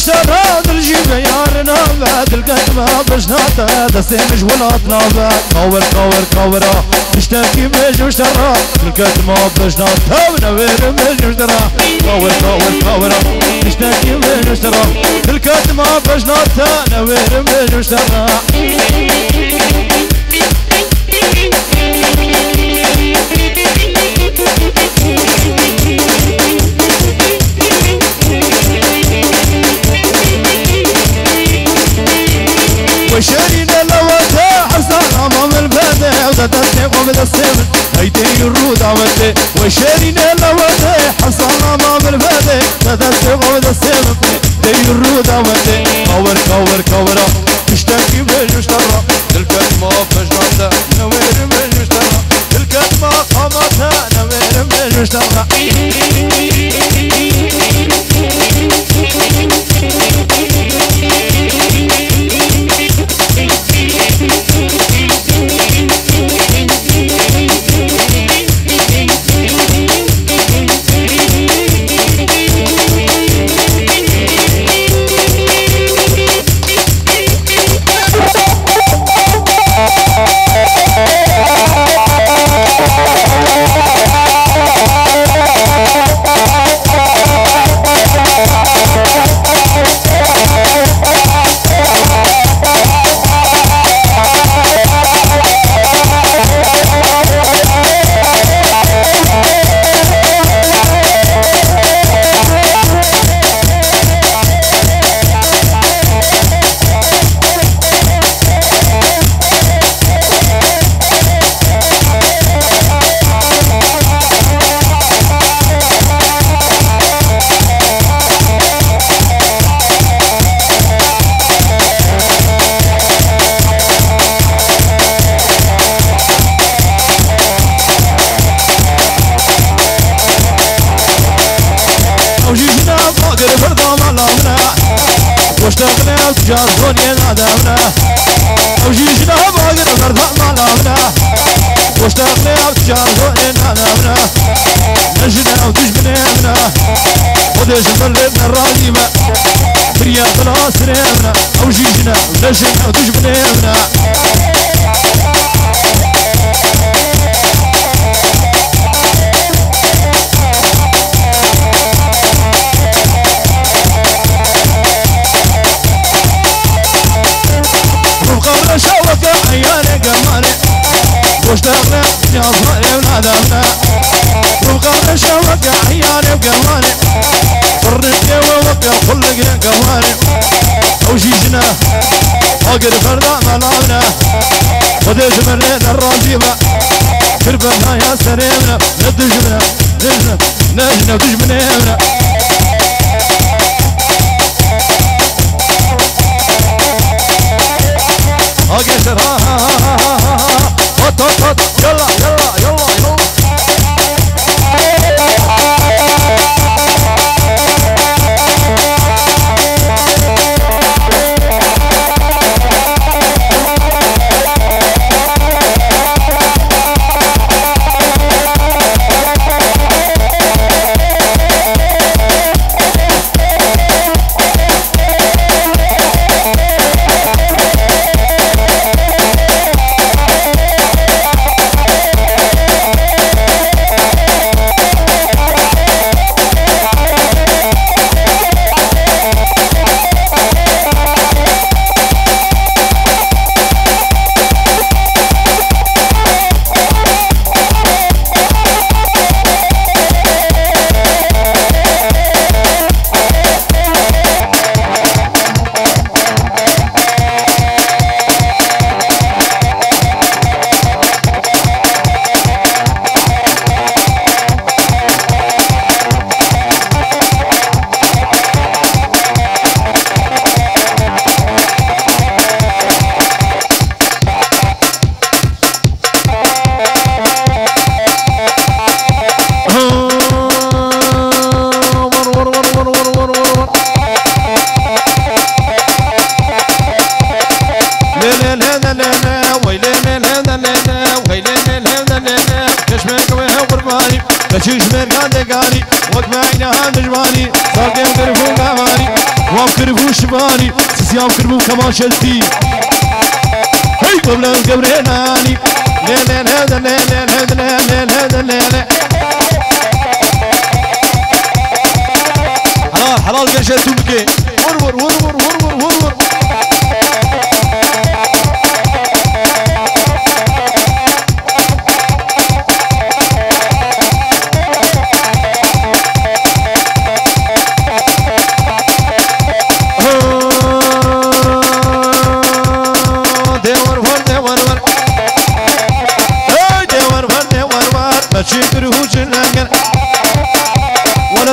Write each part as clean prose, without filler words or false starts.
مشترى الجيب يارنا بعد القدمة بجناته دستي مش ولطنا بعد كور كور كورا نشتكي مش مشترى القدمة بجناته ونوير مش مشترى كور كور كورا نشتكي مش مشترى القدمة بجناته نوير مش مشترى وشارينا لوته حسن امام البدع ودتني قوم السمن هيدي الرود عمتي وشارينا لوته حسن امام البدع ودتني قوم السمن هيدي الرود عمتي كور كور كورا تشتكي بالمشترى الكتمه بجناته نوير بالمشترى الكتمه قامتها نوير بالمشترى واشتغلنا تجار دنيا نادمنا وجيجنا باقر فرضا مالامنا واشتغلنا تجار دنيا نادمنا نجنا وتجبنينا ودش بلدنا الراجمة برياضنا سريمنا وجيجنا ونجنا وتجبنينا شوكة عيالي قماني واشتغلنا يا صغير ونادمنا وقال شوكة عيالي وقماني فرنتي ووقع خلقنا قماني وجيجنا فقر فردا ملامنا وديش مرينا الراجيبة كربنا يا سريمنا ندجمنا نجنا وتجبنينا اقشر هات يلا يلا يلا يلا كربو شباني سيام كربو كمان شلتي هي قبل قبريناني لا لا لا لا لا لا لا لا لا لا حلال حلال قرشتو بكي ورور ورور ورور ورور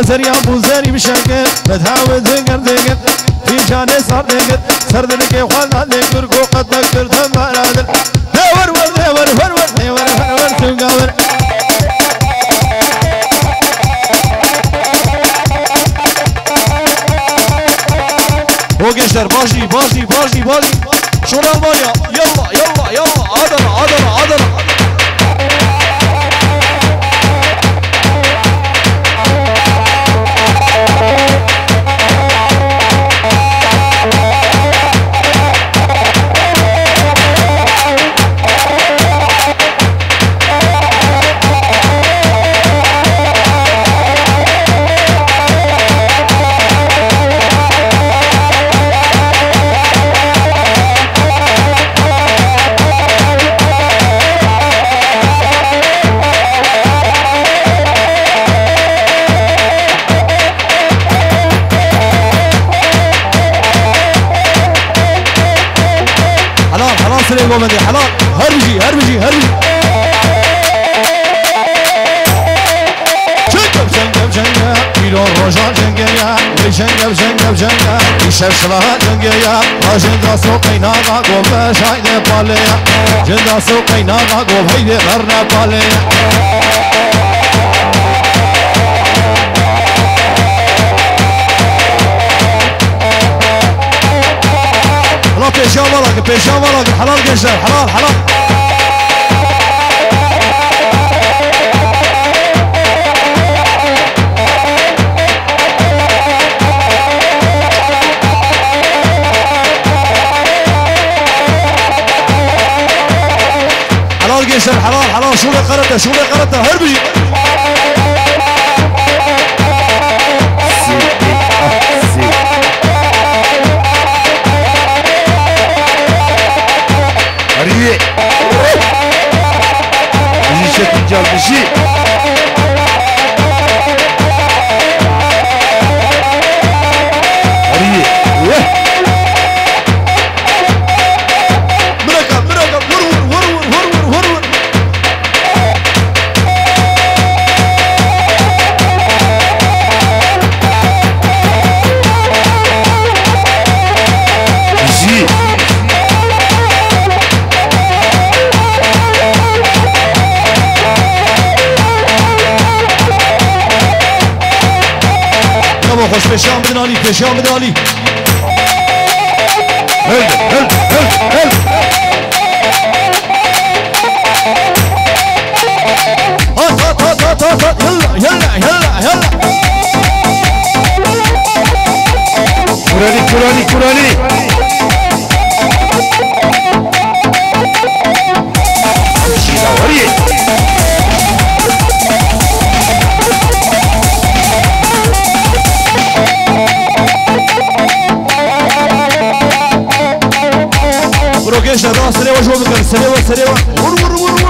زريا بوزاري بشكل بتهاود ذكر ذكر في جاني صار ذكر سردنك يخلنا ذكر قد ذكر ثم نادر دور ور دور ور ور دور ور تقاور هو جشتر باجي باجي باجي باجي شو المايا يلا يلا يلا عدنا عدنا عدنا حلال هربجي هربجي هربجي شنقب شنقب شنقب كيلو الرجال شنقيا شنقب شنقب شنقب يشف شبهات شنقيا جندا سوقينا قوم شايد باليا جندا سوقينا قوم هيدي غرنا باليا حلال بيشان وراك بيشان وراك حلال قشر حلال حلال حلال قشر حلال حلال شو قرته شو قرته هربي جال بشي مرقب مرقب ورور ورور ورور ورور بشي خوش پیشان بدنالی پیشان بدنالی هل هل هل هل هات هات هات هات هات يلا يلا يلا يلا كوراني كوراني كوراني روكيش راس سريوة شو بكر سريوة سريوة ور ور ور